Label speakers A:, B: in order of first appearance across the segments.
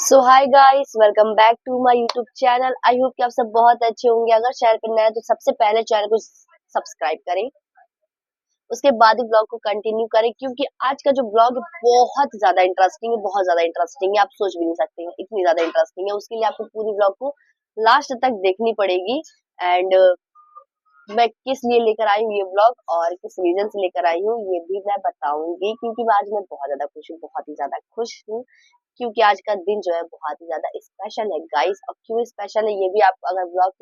A: So hi guys, welcome back to my YouTube channel. I hope कि आप सब बहुत अच्छे होंगे। अगर चैनल पर नया है तो सबसे पहले चैनल को सब्सक्राइब करें, उसके बाद ही ब्लॉग को कंटिन्यू करें, क्योंकि आज का जो ब्लॉग है बहुत ज्यादा इंटरेस्टिंग है। बहुत ज्यादा इंटरेस्टिंग है, आप सोच भी नहीं सकते हैं इतनी ज्यादा इंटरेस्टिंग है। उसके लिए आपको पूरी ब्लॉग को लास्ट तक देखनी पड़ेगी। एंड मैं किस लिए लेकर आई हूँ ये ब्लॉग और किस रीजन से लेकर आई हूँ ये भी मैं बताऊंगी, क्योंकि आज मैं बहुत ज्यादा खुश हूँ, बहुत ही ज्यादा खुश हूँ। क्योंकि आज का दिन जो है बहुत ही ज्यादा स्पेशल है गाइस। और क्यों स्पेशल है ये भी आप अगर ब्लॉग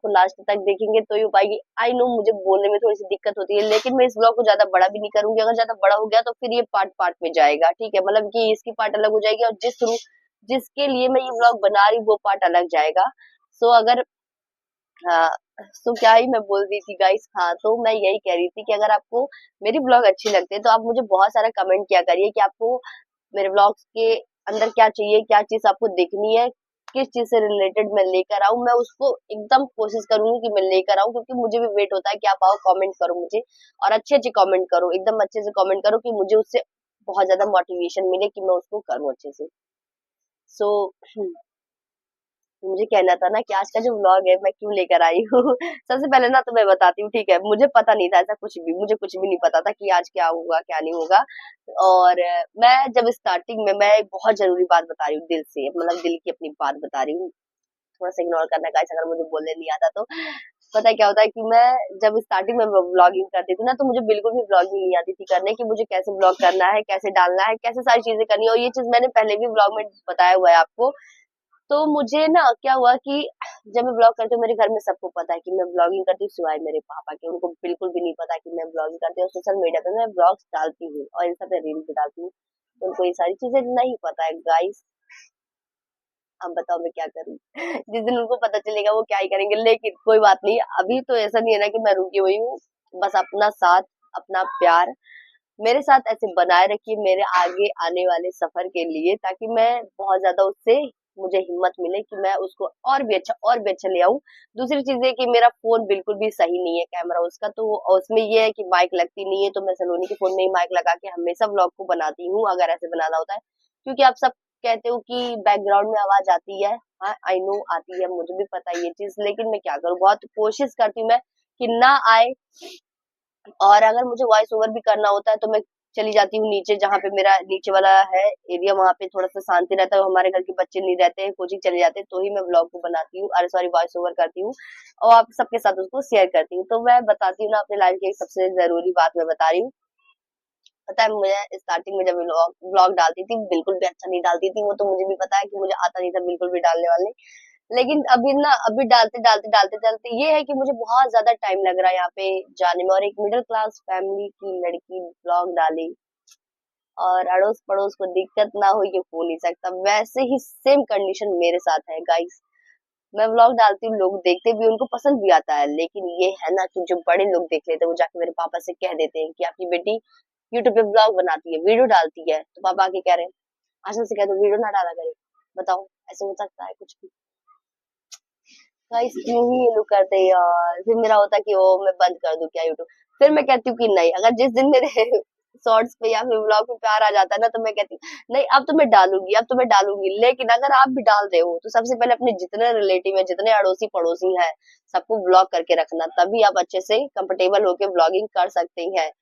A: को लास्ट तक देखेंगे तो ही हो पाएगी। आई नो मुझे बोलने में थोड़ी सी दिक्कत होती है, लेकिन मैं इस ब्लॉग को ज्यादा बड़ा भी नहीं करूंगी। अगर ज्यादा बड़ा हो गया तो फिर ये पार्ट पार्ट में जाएगा, ठीक है। मतलब कि इसकी पार्ट अलग हो जाएगी और जिसके लिए मैं ये ब्लॉग बना रही हूँ वो पार्ट अलग जाएगा। सो अगर हाँ, तो क्या ही मैं बोल रही थी गाइस। हाँ, तो मैं यही कह रही थी कि अगर आपको मेरी ब्लॉग अच्छी लगती है तो आप मुझे बहुत सारा कमेंट किया करिए कि आपको मेरे ब्लॉग्स के अंदर क्या चाहिए, क्या चीज आपको देखनी है, किस चीज से रिलेटेड मैं लेकर आऊं। मैं उसको एकदम कोशिश करूंगी कि मैं लेकर आऊं, क्योंकि मुझे भी वेट होता है कि आप आओ, कमेंट करो मुझे, और अच्छे अच्छे कमेंट करो, एकदम अच्छे से कमेंट करो कि मुझे उससे बहुत ज्यादा मोटिवेशन मिले कि मैं उसको करूं अच्छे से। सो मुझे कहना था ना कि आज का जो व्लॉग है मैं क्यों लेकर आई हूँ। सबसे पहले ना तो मैं बताती हूँ, ठीक है। मुझे पता नहीं था ऐसा कुछ भी, मुझे कुछ भी नहीं पता था कि आज क्या होगा क्या नहीं होगा। और मैं जब स्टार्टिंग में मैं एक बहुत जरूरी बात बता रही हूँ, दिल से, मतलब दिल की अपनी बात बता रही हूँ। थोड़ा सा इग्नोर करना गाइस अगर मुझे बोलने नहीं आता तो। पता है क्या होता है कि मैं जब स्टार्टिंग में व्लॉगिंग करती थी ना तो मुझे बिल्कुल भी व्लॉगिंग नहीं आती थी करने, कि मुझे कैसे व्लॉग करना है, कैसे डालना है, कैसे सारी चीजें करनी है। और ये चीज मैंने पहले भी व्लॉग में बताया हुआ है आपको। तो मुझे ना क्या हुआ कि जब मैं ब्लॉग करती हूँ, मेरे घर में सबको पता है कि मैं ब्लॉगिंग करती हूँ, सिवाय मेरे पापा के। उनको बिल्कुल भी नहीं पता कि मैं ब्लॉगिंग करती हूँ। सोशल मीडिया पे मैं ब्लॉग्स डालती हूँ और इंस्टा पे रील्स भी डालती हूँ, तो उनको ये सारी चीजें नहीं पता है गाइस। अब बताओ मैं क्या करूँ। जिस दिन उनको पता चलेगा वो क्या ही करेंगे, लेकिन कोई बात नहीं। अभी तो ऐसा नहीं है ना कि मैं रुकी हुई हूँ। बस अपना साथ, अपना प्यार मेरे साथ ऐसे बनाए रखिए मेरे आगे आने वाले सफर के लिए, ताकि मैं बहुत ज्यादा उससे मुझे हिम्मत मिले कि मैं उसको और भी अच्छा ले आऊं। दूसरी चीज है कि मेरा फोन बिल्कुल भी सही नहीं है, कैमरा उसका, तो उसमें ये है कि माइक लगती नहीं है। तो मैं सलोनी के फोन में ही माइक लगा के हमेशा व्लॉग को बनाती हूँ, अगर ऐसे बनाना होता है। क्योंकि आप सब कहते हो कि बैकग्राउंड में आवाज आती है। हाँ, आई नो आती है, मुझे भी पता है ये चीज, लेकिन मैं क्या करूँ, बहुत कोशिश करती हूँ मैं कि ना आए। और अगर मुझे वॉइस ओवर भी करना होता है तो मैं चली जाती हूँ नीचे, जहाँ पे मेरा नीचे वाला है एरिया, वहां पे थोड़ा सा शांति रहता है। हमारे घर के बच्चे नहीं रहते हैं, कोचिंग चले जाते हैं, तो ही मैं ब्लॉग को बनाती हूँ, अरे सॉरी, वॉइस ओवर करती हूँ और आप सबके साथ उसको शेयर करती हूँ। तो मैं बताती हूँ ना अपने लाइफ की एक सबसे जरूरी बात मैं बता रही हूँ। पता है, मुझे स्टार्टिंग में जब ब्लॉग डालती थी बिल्कुल भी अच्छा नहीं डालती थी। वो तो मुझे भी पता है कि मुझे आता नहीं था बिल्कुल भी डालने वाले। लेकिन अभी डालते डालते डालते डालते ये है कि मुझे बहुत ज्यादा टाइम लग रहा है यहाँ पे जाने में। और एक मिडिल क्लास फैमिली की लड़की ब्लॉग डाली और अड़ोस पड़ोस को दिक्कत ना हो, ये हो नहीं सकता। वैसे ही सेम कंडीशन मेरे साथ है गाइस। मैं व्लॉग डालती हूँ, लोग देखते भी, उनको पसंद भी आता है, लेकिन ये है ना कि जो बड़े लोग देख लेते हैं वो जाके मेरे पापा से कह देते हैं कि आपकी बेटी यूट्यूब पे ब्लॉग बनाती है, वीडियो डालती है। तो पापा आके कह रहे हैं, आशा से कह दो वीडियो ना डाला करे। बताओ ऐसे हो सकता है कुछ भी? गाइस क्यों ही ये लोग करते हैं यार। फिर मेरा होता है कि ओ मैं बंद कर दूं क्या यूट्यूब। फिर मैं कहती हूँ कि नहीं, अगर जिस दिन मेरे शॉर्ट्स पे या फिर व्लॉग पे प्यार आ जाता है ना तो मैं कहती हूँ नहीं, अब तो मैं डालूंगी, अब तो मैं डालूंगी। लेकिन अगर आप भी डाल रहे हो तो सबसे पहले अपने जितने रिलेटिव है, जितने अड़ोसी पड़ोसी हैं, सबको ब्लॉग करके रखना, तभी आप अच्छे से कंफर्टेबल होके ब्लॉगिंग कर सकते हैं।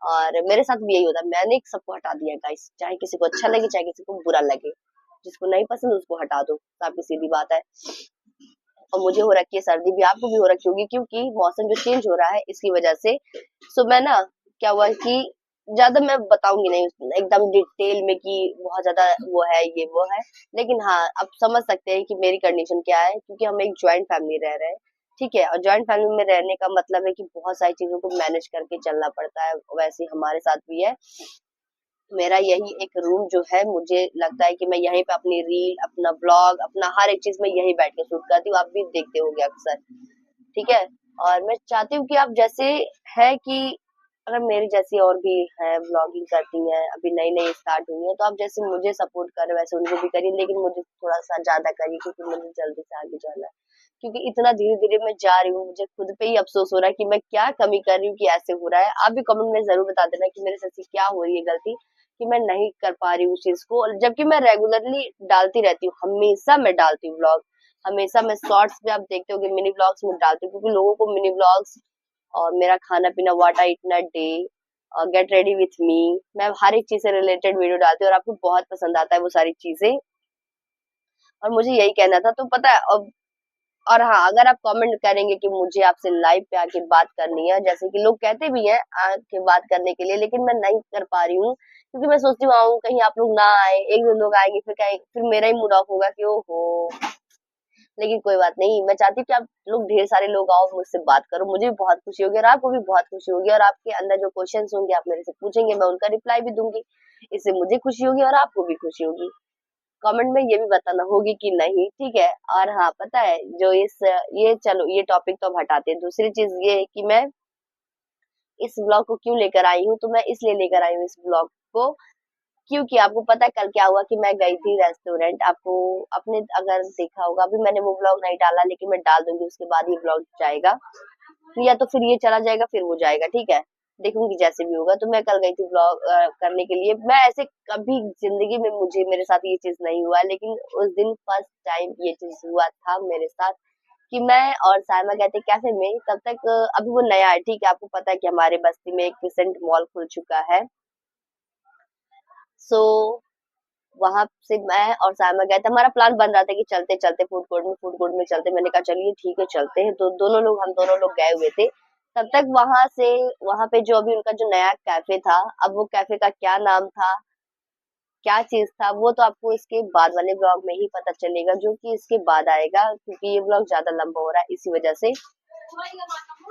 A: और मेरे साथ भी यही होता है, मैंने सबको हटा दिया गाइस, चाहे किसी को अच्छा लगे चाहे किसी को बुरा लगे। जिसको नहीं पसंद उसको हटा दो, काफी सीधी बात है। और मुझे हो रखी है सर्दी, भी आपको भी हो रखी होगी, क्योंकि मौसम जो चेंज हो रहा है इसकी वजह से। सो मैं ना क्या हुआ कि ज्यादा मैं बताऊंगी नहीं एकदम डिटेल में कि बहुत ज्यादा वो है ये वो है। लेकिन हाँ, आप समझ सकते हैं कि मेरी कंडीशन क्या है, क्योंकि हम एक ज्वाइंट फैमिली रह रहे हैं, ठीक है। और ज्वाइंट फैमिली में रहने का मतलब है कि बहुत सारी चीजों को मैनेज करके चलना पड़ता है। वैसे हमारे साथ भी है। मेरा यही एक रूम जो है, मुझे लगता है कि मैं यहीं पे अपनी रील, अपना ब्लॉग, अपना हर एक चीज में यहीं बैठ के शूट करती हूँ। आप भी देखते होंगे अक्सर, ठीक है। और मैं चाहती हूँ कि आप जैसे है कि अगर मेरी जैसी और भी है ब्लॉगिंग करती हैं, अभी नई नई स्टार्ट हुई है, तो आप जैसे मुझे सपोर्ट कर रहे हो वैसे उनको भी करिए, लेकिन मुझे थोड़ा सा ज्यादा करिए, क्योंकि मुझे जल्दी से आगे जाना है। क्योंकि इतना धीरे धीरे मैं जा रही हूँ, मुझे खुद पे ही अफसोस हो रहा है कि मैं क्या कमी कर रही हूँ कि ऐसे हो रहा है। आप भी कमेंट में जरूर बता देना कि मेरे से क्या हो रही है गलती, कि मैं नहीं कर पा रही हूँ उस चीज को, जबकि मैं रेगुलरली डालती रहती हूँ, हमेशा मैं डालती हूँ व्लॉग। हमेशा मैं शॉर्ट्स पे आप देखते हो मिनी व्लॉग्स में डालती हूँ, क्योंकि लोगों को मिनी व्लॉग्स और मेरा खाना पीना, what I eat in a day, get ready with me, मैं हर एक चीज से रिलेटेड वीडियो डालती हूँ और आपको बहुत पसंद आता है वो सारी चीजें। और मुझे यही कहना था, तो पता है अब। और हाँ, अगर आप कमेंट करेंगे कि मुझे आपसे लाइव पे आके बात करनी है, जैसे कि लोग कहते भी हैं आके बात करने के लिए, लेकिन मैं नहीं कर पा रही हूँ, क्योंकि मैं सोचती हूँ आऊँ, कहीं आप लोग ना आए, एक दो लोग आएंगे, फिर कहीं फिर मेरा ही मूड ऑफ होगा कि ओहो। लेकिन कोई बात नहीं, मैं चाहती हूँ कि आप लोग ढेर सारे लोग आओ, मुझसे बात करो, मुझे भी बहुत खुशी होगी और आपको भी बहुत खुशी होगी, और आपके अंदर जो क्वेश्चंस होंगे आप मेरे से पूछेंगे, मैं उनका रिप्लाई भी दूंगी। इससे मुझे खुशी होगी और आपको भी खुशी होगी। कमेंट में ये भी बताना होगी कि नहीं, ठीक है। और हाँ, पता है जो ये चलो, ये टॉपिक तो हम हटाते हैं। दूसरी चीज ये है कि मैं इस ब्लॉग को क्यों लेकर आई हूँ, तो मैं इसलिए लेकर आई हूँ इस ब्लॉग को, क्योंकि आपको पता है कल क्या हुआ कि मैं गई थी रेस्टोरेंट। आपको आपने अगर देखा होगा, अभी मैंने वो ब्लॉग नहीं डाला, लेकिन मैं डाल दूंगी, उसके बाद ये ब्लॉग जाएगा, या तो फिर ये चला जाएगा फिर वो जाएगा, ठीक है। देखूंगी जैसे भी होगा। तो मैं कल गई थी ब्लॉग करने के लिए। मैं ऐसे कभी जिंदगी में मुझे मेरे साथ ये चीज नहीं हुआ, लेकिन उस दिन फर्स्ट टाइम ये चीज हुआ था मेरे साथ, कि मैं और साइमा गए थे कैफे में। तब तक अभी वो नया है, ठीक है। आपको पता है कि हमारे बस्ती में एक क्रिसेंट मॉल खुल चुका है। सो वहां से मैं और साइमा गए थे। हमारा प्लान बन रहा था कि चलते चलते फूड कोर्ट में चलते। मैंने कहा चलिए ठीक है चलते हैं। तो हम दोनों लोग गए हुए थे। तब तक वहां पे जो अभी उनका जो नया कैफे था, अब वो कैफे का क्या नाम था, क्या चीज था, वो तो आपको इसके बाद वाले ब्लॉग में ही पता चलेगा, जो कि इसके बाद आएगा, क्योंकि ये ब्लॉग ज्यादा लंबा हो रहा है इसी वजह से।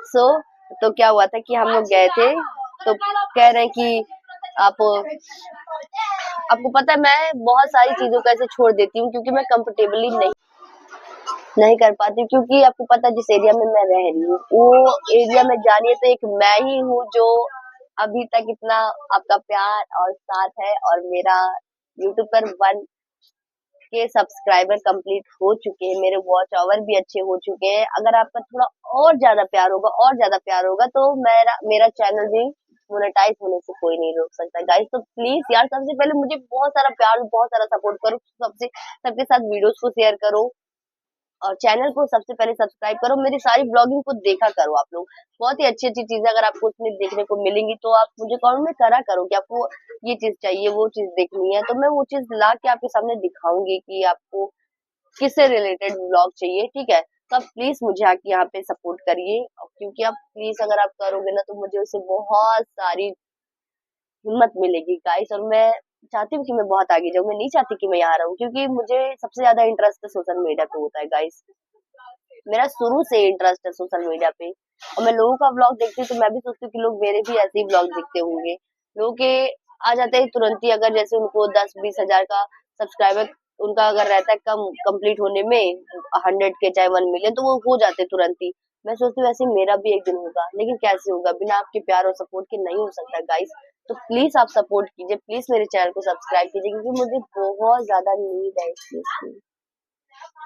A: सो तो क्या हुआ था कि हम लोग गए थे, तो कह रहे हैं कि आप आपको पता है मैं बहुत सारी चीजों को ऐसे छोड़ देती हूँ, क्योंकि मैं कंफर्टेबली नहीं कर पाती, क्योंकि आपको पता है जिस एरिया में मैं रह रही हूँ, वो एरिया में जानिए तो एक मैं ही हूँ जो अभी तक इतना आपका प्यार और साथ है, और मेरा यूट्यूब पर 1 के सब्सक्राइबर कंप्लीट हो चुके हैं, मेरे वॉच आवर भी अच्छे हो चुके हैं। अगर आपका थोड़ा और ज्यादा प्यार होगा, तो मेरा मेरा चैनल भी मोनेटाइज होने से कोई नहीं रोक सकता गाइस। तो प्लीज यार, सबसे पहले मुझे बहुत सारा प्यार, बहुत सारा सपोर्ट करो, सबके साथ वीडियोस को शेयर करो, और चैनल को सबसे पहले सब्सक्राइब करो, मेरी सारी ब्लॉगिंग को देखा करो आप लोग। बहुत ही अच्छी अच्छी चीजें अगर आपको उसमें देखने को मिलेंगी, तो आप मुझे कमेंट में करा करो कि आपको ये चीज चाहिए, वो चीज देखनी है, तो मैं वो चीज ला के आपके सामने दिखाऊंगी कि आपको किससे रिलेटेड ब्लॉग चाहिए, ठीक है। तो आप प्लीज मुझे आके यहाँ पे सपोर्ट करिए, क्योंकि आप प्लीज अगर आप करोगे ना, तो मुझे उससे बहुत सारी हिम्मत मिलेगी गाइस। और मैं चाहती हूँ कि मैं बहुत आगे जाऊँ, मैं नहीं चाहती कि मैं यहाँ रहूँ, क्योंकि मुझे सबसे ज्यादा इंटरेस्ट सोशल मीडिया पे होता है गाइस। मेरा शुरू से इंटरेस्ट है सोशल मीडिया पे, और मैं लोगों का व्लॉग देखती हूँ, तो मैं भी सोचती हूँ कि लोग मेरे भी ऐसे ही व्लॉग देखते होंगे। लोगों के आ जाते हैं तुरंत ही, अगर जैसे उनको 10-20 हजार का सब्सक्राइबर उनका अगर रहता है कम कंप्लीट होने में, 100 के चाहे 1 मिलियन, तो वो हो जाते तुरंत ही। मैं सोचती हूँ ऐसे मेरा भी एक दिन होगा, लेकिन कैसे होगा, बिना आपके प्यार और सपोर्ट के नहीं हो सकता गाइस। तो प्लीज आप सपोर्ट कीजिए, प्लीज मेरे चैनल को सब्सक्राइब कीजिए, क्योंकि मुझे बहुत ज्यादा नीड है इस चीज की।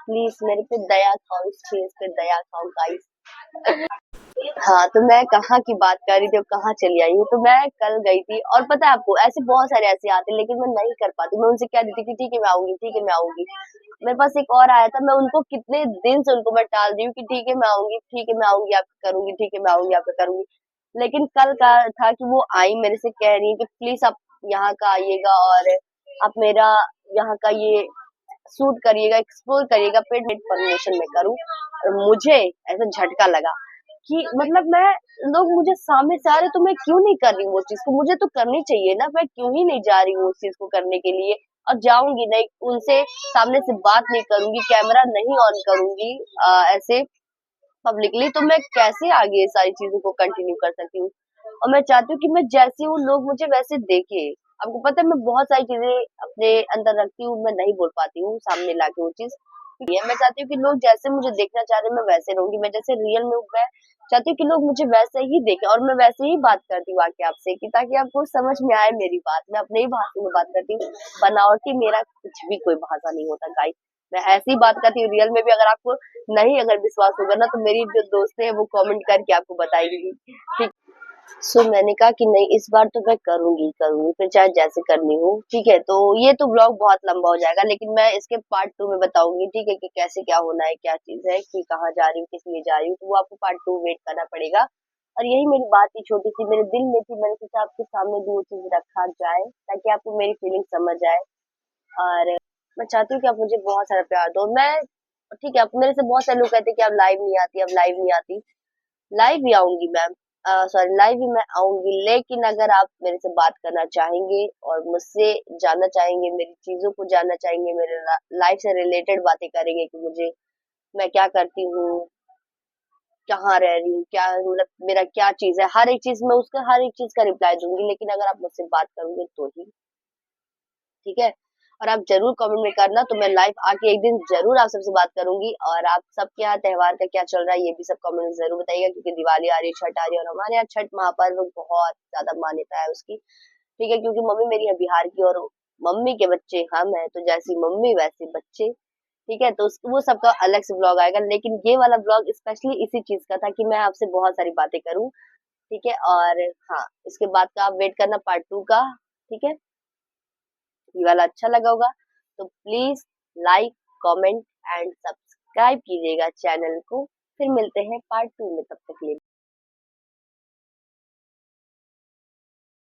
A: प्लीज मेरे पे दया खाओ, इस चीज पे दया खाओ गाइस। हाँ, तो मैं कहाँ की बात कर रही थी और कहाँ चली आई हूँ। तो मैं कल गई थी, और पता है आपको ऐसे बहुत सारे ऐसे आते हैं, लेकिन मैं नहीं कर पाती। मैं उनसे कह देती थी ठीक है मैं आऊंगी, ठीक है मैं आऊंगी। मेरे पास एक और आया था, मैं उनको कितने दिन से उनको मैं टाल रही हूँ कि ठीक है मैं आऊंगी, ठीक है मैं आऊंगी, आपका करूंगी, ठीक है मैं आऊंगी, आपका करूंगी। लेकिन कल का था कि वो आई मेरे से कह रही है कि प्लीज आप यहाँ का आइएगा, और आप मेरा यहाँ का ये शूट करिएगा, एक्सप्लोर करिएगा, पेड परमिशन में करूँ। और मुझे ऐसा झटका लगा कि मतलब मैं लोग मुझे सामने से आ रहे, तो मैं क्यों नहीं कर रही हूँ वो चीज को, मुझे तो करनी चाहिए ना, मैं क्यों ही नहीं जा रही हूँ उस चीज को करने के लिए। और जाऊंगी नहीं, उनसे सामने से बात नहीं करूंगी, कैमरा नहीं ऑन करूंगी ऐसे पब्लिकली, तो मैं कैसे आगे ये सारी चीजों को कंटिन्यू कर सकती हूँ। और मैं चाहती हूँ कि मैं जैसी हूँ लोग मुझे वैसे देखे। आपको पता है मैं बहुत सारी चीजें अपने अंदर रखती हूँ, मैं नहीं बोल पाती हूँ सामने लाके वो चीज। मैं चाहती हूँ कि लोग जैसे मुझे देखना चाह रहे हैं, मैं वैसे रहूंगी, मैं जैसे रियल में हूँ, मैं चाहती हूँ कि लोग मुझे वैसे ही देखें, और मैं वैसे ही बात करती हूँ आके आपसे, कि ताकि आपको समझ में आए मेरी बात। मैं अपने ही भाषा में बात करती हूँ, बनावटी मेरा कुछ भी कोई भाषा नहीं होता गाइस। मैं ऐसी बात करती हूँ रियल में भी। अगर आपको नहीं अगर विश्वास होगा ना, तो मेरी जो दोस्त है वो कमेंट करके आपको बताएगी, ठीक। सो मैंने कहा कि नहीं, इस बार तो मैं करूंगी फिर चाहे जैसे करनी हो, ठीक है। तो ये तो ब्लॉग बहुत लंबा हो जाएगा, लेकिन मैं इसके पार्ट 2 में बताऊंगी, ठीक है, कि कैसे क्या होना है, क्या चीज है, कि कहाँ जा रही हूँ, किस लिए जा रही हूँ, तो वो आपको पार्ट 2 वेट करना पड़ेगा। और यही मेरी बात थी, छोटी सी मेरे दिल में थी, मैंने सोचा आपके सामने भी वो चीज रखा जाए ताकि आपको मेरी फीलिंग समझ आए। और मैं चाहती हूँ कि आप मुझे बहुत सारा प्यार दो। मैं, ठीक है, आप मेरे से बहुत सारे लोग कहते हैं कि आप लाइव नहीं आती, अब लाइव नहीं आती। लाइव भी आऊंगी मैम, सॉरी, लाइव भी मैं आऊंगी, लेकिन अगर आप मेरे से बात करना चाहेंगे और मुझसे जानना चाहेंगे, मेरी चीजों को जानना चाहेंगे, मेरे लाइफ से रिलेटेड बातें करेंगे कि मुझे, मैं क्या करती हूँ, कहाँ रह रही हूँ, क्या मतलब मेरा क्या चीज है, हर एक चीज में उसका हर एक चीज का रिप्लाई दूंगी, लेकिन अगर आप मुझसे बात करोगे तो ही, ठीक है। और आप जरूर कमेंट में करना, तो मैं लाइव आके एक दिन जरूर आप सबसे बात करूंगी। और आप सबके यहाँ त्योहार का क्या चल रहा है ये भी सब कमेंट में जरूर बताइएगा, क्योंकि दिवाली आ रही है, छठ आ रही है, और हमारे यहाँ छठ महापर्व बहुत ज्यादा मान्यता है उसकी, ठीक है। क्योंकि मम्मी मेरी है बिहार की, और मम्मी के बच्चे हम हैं, तो जैसी मम्मी वैसे बच्चे, ठीक है। तो वो सबका अलग से ब्लॉग आएगा, लेकिन ये वाला ब्लॉग स्पेशली इसी चीज का था कि मैं आपसे बहुत सारी बातें करूं, ठीक है। और हाँ, इसके बाद का आप वेट करना पार्ट 2 का, ठीक है। ये वाला अच्छा लगा होगा तो please like, comment and subscribe कीजिएगा चैनल को। फिर मिलते हैं पार्ट 2 में, तब तक के लिए